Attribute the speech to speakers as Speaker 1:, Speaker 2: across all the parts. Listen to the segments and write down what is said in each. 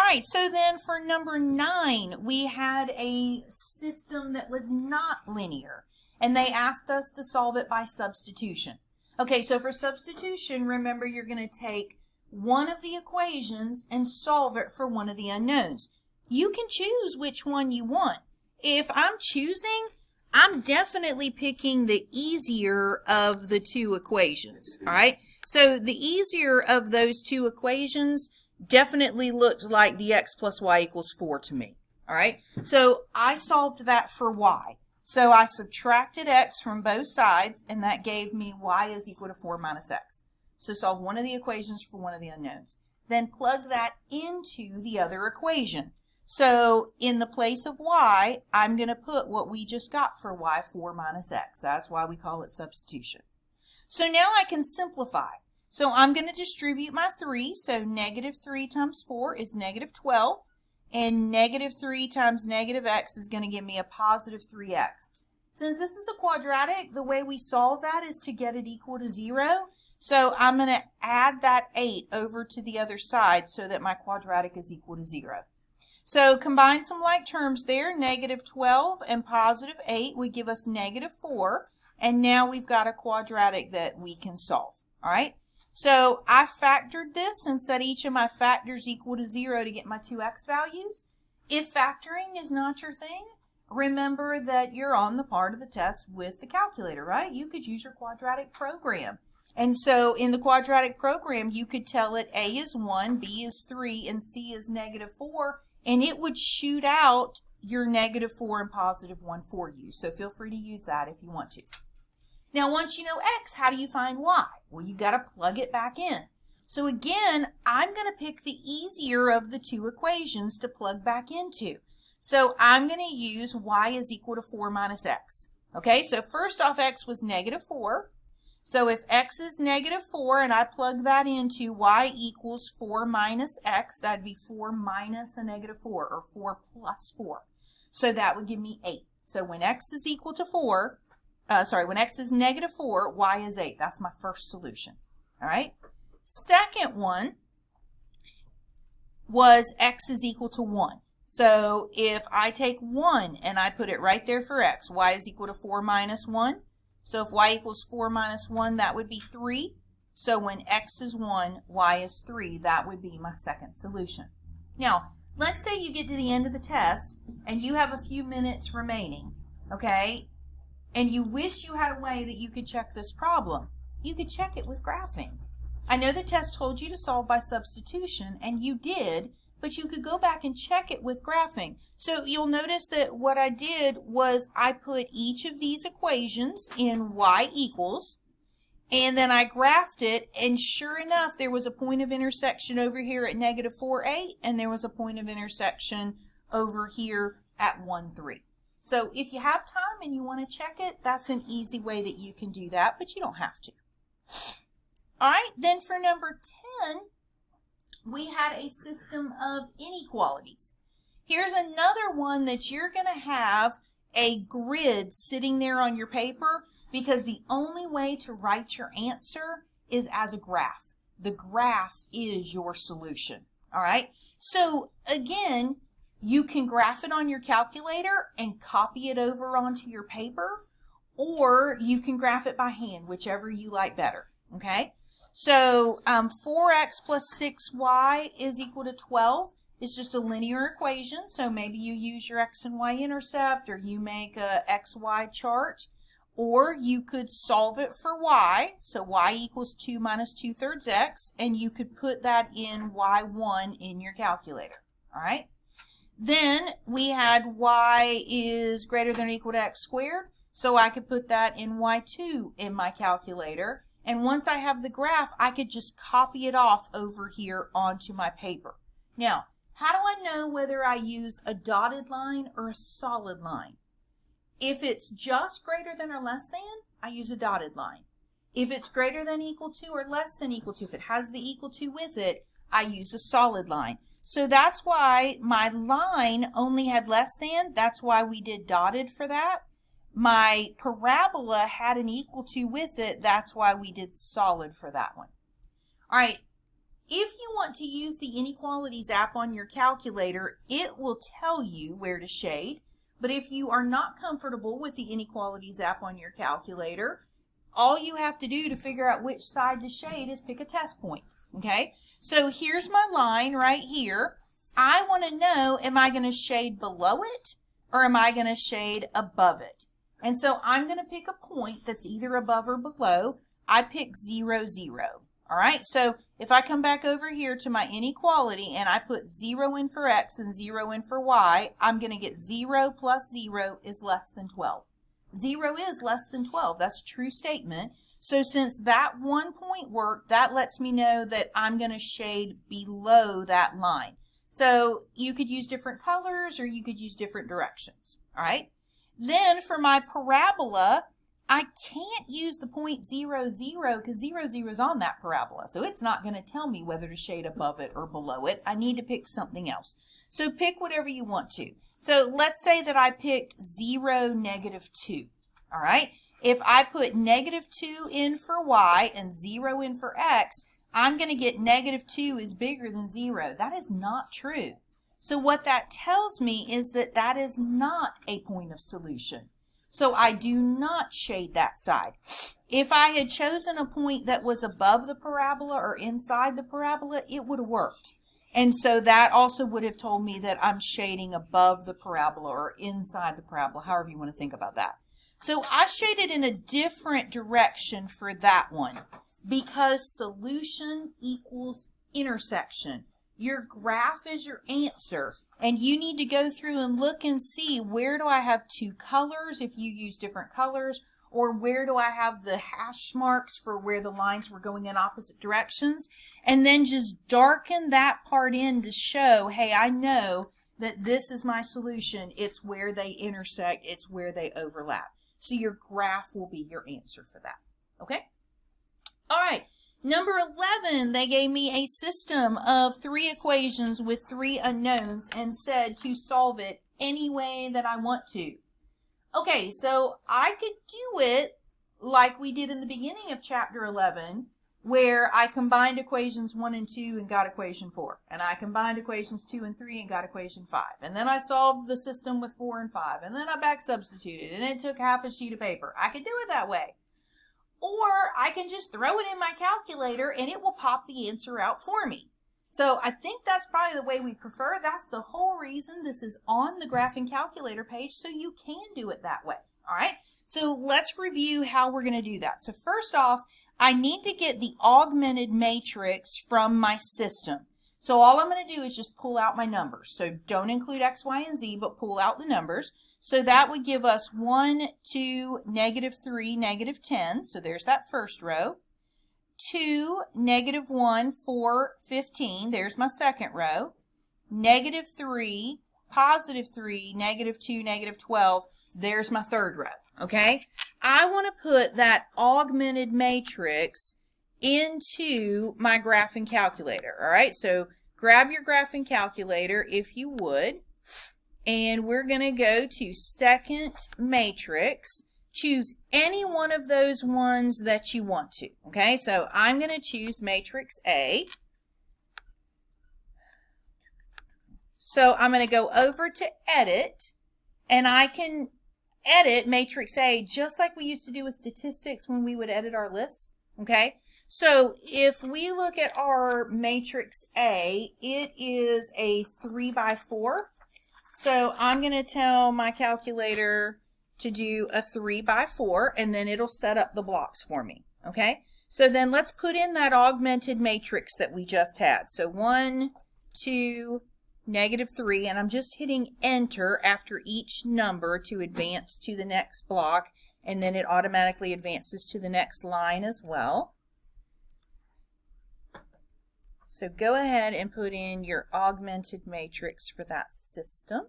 Speaker 1: right, so then for number 9, we had a system that was not linear, and they asked us to solve it by substitution. Okay, so for substitution, remember you're going to take one of the equations and solve it for one of the unknowns. You can choose which one you want. If I'm choosing, I'm definitely picking the easier of the two equations, all right? So the easier of those two equations definitely looks like the x plus y equals 4 to me, all right? So I solved that for y. So I subtracted x from both sides, and that gave me y is equal to 4 minus x. So solve one of the equations for one of the unknowns. Then plug that into the other equation. So in the place of y, I'm going to put what we just got for y, 4 minus x. That's why we call it substitution. So now I can simplify. So I'm going to distribute my 3. So negative 3 times 4 is negative 12. And negative 3 times negative x is going to give me a positive 3x. Since this is a quadratic, the way we solve that is to get it equal to 0. So I'm going to add that 8 over to the other side so that my quadratic is equal to 0. So combine some like terms there. Negative 12 and positive 8 would give us negative 4. And now we've got a quadratic that we can solve. All right. So I factored this and set each of my factors equal to 0 to get my 2x values. If factoring is not your thing, remember that you're on the part of the test with the calculator, right? You could use your quadratic program. And so in the quadratic program, you could tell it A is 1, B is 3, and C is negative 4, and it would shoot out your negative 4 and positive 1 for you. So feel free to use that if you want to. Now, once you know x, how do you find y? Well, you got to plug it back in. So again, I'm going to pick the easier of the two equations to plug back into. So I'm going to use y is equal to 4 minus x. Okay, so first off, x was negative 4. So if x is negative 4 and I plug that into y equals 4 minus x, that'd be 4 minus a negative 4, or 4 plus 4. So that would give me 8. So when x is equal to 4, when x is negative 4, y is 8. That's my first solution. All right. Second one was x is equal to 1. So if I take 1 and I put it right there for x, y is equal to 4 minus 1. So if y equals 4 minus 1, that would be 3. So when x is 1, y is 3. That would be my second solution. Now, let's say you get to the end of the test and you have a few minutes remaining, okay? And you wish you had a way that you could check this problem. You could check it with graphing. I know the test told you to solve by substitution, and you did, but you could go back and check it with graphing. So you'll notice that what I did was I put each of these equations in y equals, and then I graphed it, and sure enough, there was a point of intersection over here at negative 4, 8, and there was a point of intersection over here at 1, 3. So if you have time and you want to check it, that's an easy way that you can do that, but you don't have to. All right, then for number 10, we had a system of inequalities. Here's another one that you're going to have a grid sitting there on your paper, because the only way to write your answer is as a graph. The graph is your solution. All right, so again, you can graph it on your calculator and copy it over onto your paper, or you can graph it by hand, whichever you like better, okay? So 4x plus 6y is equal to 12. It's just a linear equation, so maybe you use your x and y intercept, or you make a xy chart, or you could solve it for y. So y equals 2 minus 2/3 x, and you could put that in y1 in your calculator, all right? Then we had y is greater than or equal to x squared, so I could put that in y2 in my calculator. And once I have the graph, I could just copy it off over here onto my paper. Now, how do I know whether I use a dotted line or a solid line? If it's just greater than or less than, I use a dotted line. If it's greater than equal to or less than equal to, if it has the equal to with it, I use a solid line. So that's why my line only had less than. That's why we did dotted for that. My parabola had an equal to with it. That's why we did solid for that one. All right. If you want to use the Inequalities app on your calculator, it will tell you where to shade. But if you are not comfortable with the Inequalities app on your calculator, all you have to do to figure out which side to shade is pick a test point. Okay? So here's my line right here. I want to know, am I going to shade below it or am I going to shade above it? And so I'm going to pick a point that's either above or below. I pick 0, 0. All right, so if I come back over here to my inequality and I put 0 in for x and 0 in for y, I'm going to get 0 plus 0 is less than 12. 0 is less than 12. That's a true statement. So since that 1 point worked, that lets me know that I'm going to shade below that line. So you could use different colors or you could use different directions. All right. Then for my parabola, I can't use the point 0, 0 because 0, 0 is on that parabola. So it's not going to tell me whether to shade above it or below it. I need to pick something else. So pick whatever you want to. So let's say that I picked 0, negative 2. All right. If I put negative 2 in for y and 0 in for x, I'm going to get negative 2 is bigger than 0. That is not true. So what that tells me is that that is not a point of solution. So I do not shade that side. If I had chosen a point that was above the parabola or inside the parabola, it would have worked. And so that also would have told me that I'm shading above the parabola or inside the parabola, however you want to think about that. So I shaded in a different direction for that one because solution equals intersection. Your graph is your answer, and you need to go through and look and see where do I have two colors if you use different colors, or where do I have the hash marks for where the lines were going in opposite directions, and then just darken that part in to show, hey, I know that this is my solution. It's where they intersect. It's where they overlap. So your graph will be your answer for that. Okay? All right. Number 11, they gave me a system of 3 equations with 3 unknowns and said to solve it any way that I want to. Okay, so I could do it like we did in the beginning of chapter 11, where I combined equations 1 and 2 and got equation 4. And I combined equations 2 and 3 and got equation 5. And then I solved the system with 4 and 5. And then I back substituted and it took half a sheet of paper. I could do it that way. Or I can just throw it in my calculator and it will pop the answer out for me. So I think that's probably the way we prefer. That's the whole reason this is on the graphing calculator page, so you can do it that way. All right. So let's review how we're going to do that. So first off, I need to get the augmented matrix from my system. So all I'm going to do is just pull out my numbers. So don't include x, y, and z, but pull out the numbers. So that would give us 1, 2, negative 3, negative 10. So there's that first row. 2, negative 1, 4, 15. There's my second row. Negative 3, positive 3, negative 2, negative 12. There's my third row. Okay? I want to put that augmented matrix into my graphing calculator. All right? So grab your graphing calculator if you would. And we're going to go to second matrix. Choose any one of those ones that you want to. Okay, so I'm going to choose matrix A. So I'm going to go over to edit, and I can edit matrix A just like we used to do with statistics when we would edit our lists. Okay, so if we look at our matrix A, it is a 3 by 4. So I'm going to tell my calculator to do a 3 by 4, and then it'll set up the blocks for me. Okay? So then let's put in that augmented matrix that we just had. So 1, 2, negative 3, and I'm just hitting enter after each number to advance to the next block, and then it automatically advances to the next line as well. So go ahead and put in your augmented matrix for that system.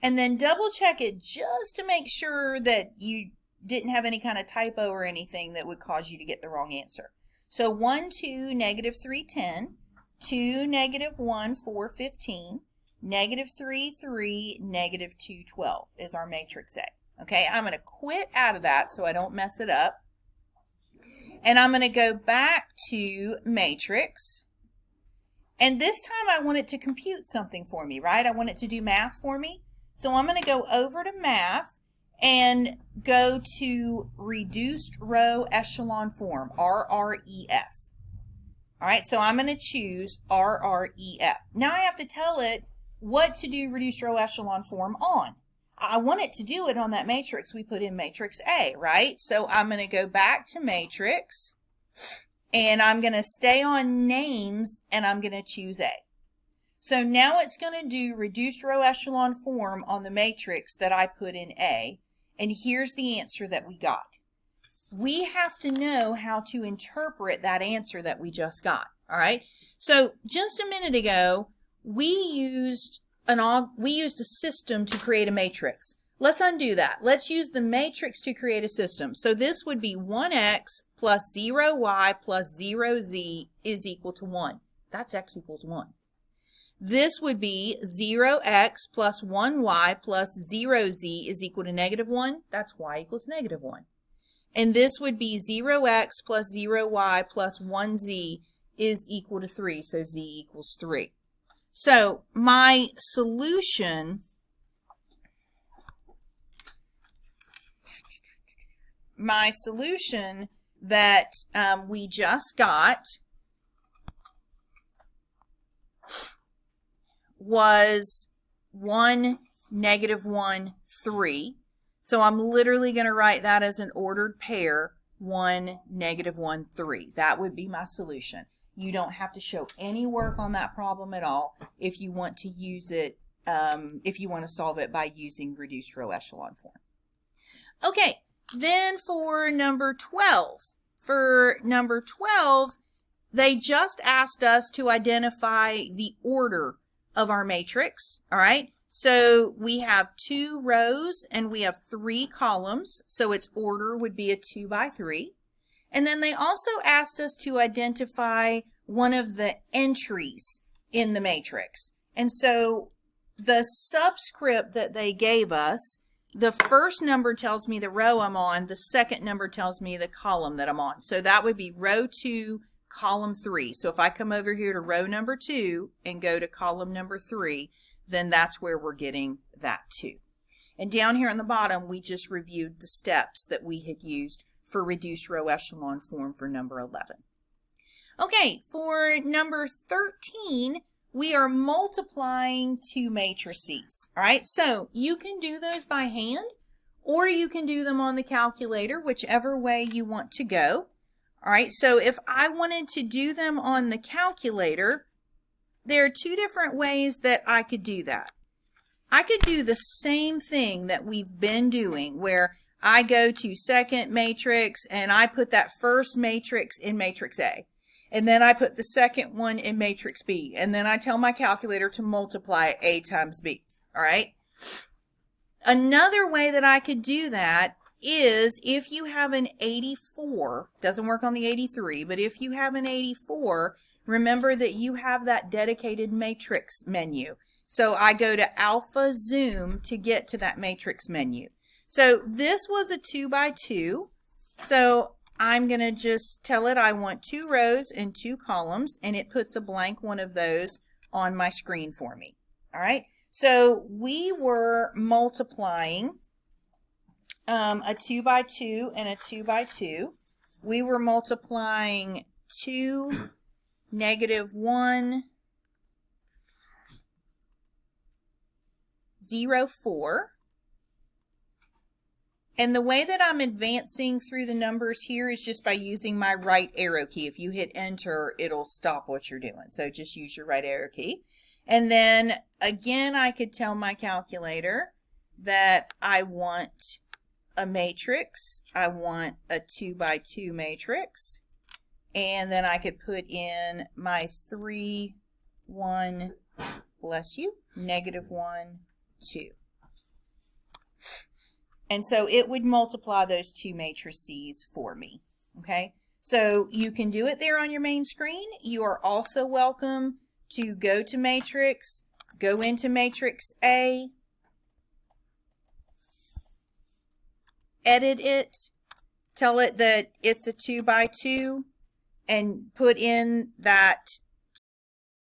Speaker 1: And then double check it just to make sure that you didn't have any kind of typo or anything that would cause you to get the wrong answer. So 1, 2, negative 3, 10, 2, negative 1, 4, 15, negative 3, 3, negative 2, 12 is our matrix A. Okay, I'm going to quit out of that so I don't mess it up. And I'm going to go back to matrix. And this time I want it to compute something for me, right? I want it to do math for me. So I'm going to go over to math and go to reduced row echelon form, RREF. All right, so I'm going to choose RREF. Now I have to tell it what to do reduced row echelon form on. I want it to do it on that matrix we put in matrix A, right? So I'm going to go back to matrix, and I'm going to stay on names, and I'm going to choose A. So now it's going to do reduced row echelon form on the matrix that I put in A, and here's the answer that we got. We have to know how to interpret that answer that we just got, all right? So just a minute ago, we used a system to create a matrix. Let's undo that. Let's use the matrix to create a system. So this would be 1x plus 0y plus 0z is equal to 1. That's x equals 1. This would be 0x plus 1y plus 0z is equal to negative 1. That's y equals negative 1. And this would be 0x plus 0y plus 1z is equal to 3. So z equals 3. So my solution that we just got was 1, negative 1, 3. So I'm literally going to write that as an ordered pair, 1, negative 1, 3. That would be my solution. You don't have to show any work on that problem at all if you want to use it, if you want to solve it by using reduced row echelon form. Okay, then for number 12. For number 12, they just asked us to identify the order of our matrix, all right? So we have 2 rows and we have 3 columns, so its order would be a 2 by 3. And then they also asked us to identify one of the entries in the matrix. And so the subscript that they gave us, the first number tells me the row I'm on, the second number tells me the column that I'm on. So that would be row 2, column 3. So if I come over here to row number 2 and go to column number 3, then that's where we're getting that 2. And down here on the bottom, we just reviewed the steps that we had used for reduced row echelon form for number 11. Okay, for number 13, we are multiplying 2 matrices. All right, so you can do those by hand or you can do them on the calculator, whichever way you want to go. All right, so if I wanted to do them on the calculator, there are 2 different ways that I could do that. I could do the same thing that we've been doing where I go to second matrix and I put that first matrix in matrix A. And then I put the second one in matrix B. And then I tell my calculator to multiply A times B. All right. Another way that I could do that is if you have an 84, doesn't work on the 83, but if you have an 84, remember that you have that dedicated matrix menu. So I go to alpha zoom to get to that matrix menu. So this was a 2 by 2. So I'm going to just tell it I want 2 rows and 2 columns, and it puts a blank one of those on my screen for me. All right. So we were multiplying a 2 by 2 and a 2 by 2. We were multiplying 2, negative 1, 0, 4. And the way that I'm advancing through the numbers here is just by using my right arrow key. If you hit enter, it'll stop what you're doing. So just use your right arrow key. And then again, I could tell my calculator that I want a matrix. I want a 2 by 2 matrix. And then I could put in my 3, 1, bless you, negative 1, 2. And so it would multiply those 2 matrices for me, okay? So you can do it there on your main screen. You are also welcome to go to matrix, go into matrix A, edit it, tell it that it's a 2 by 2, and put in that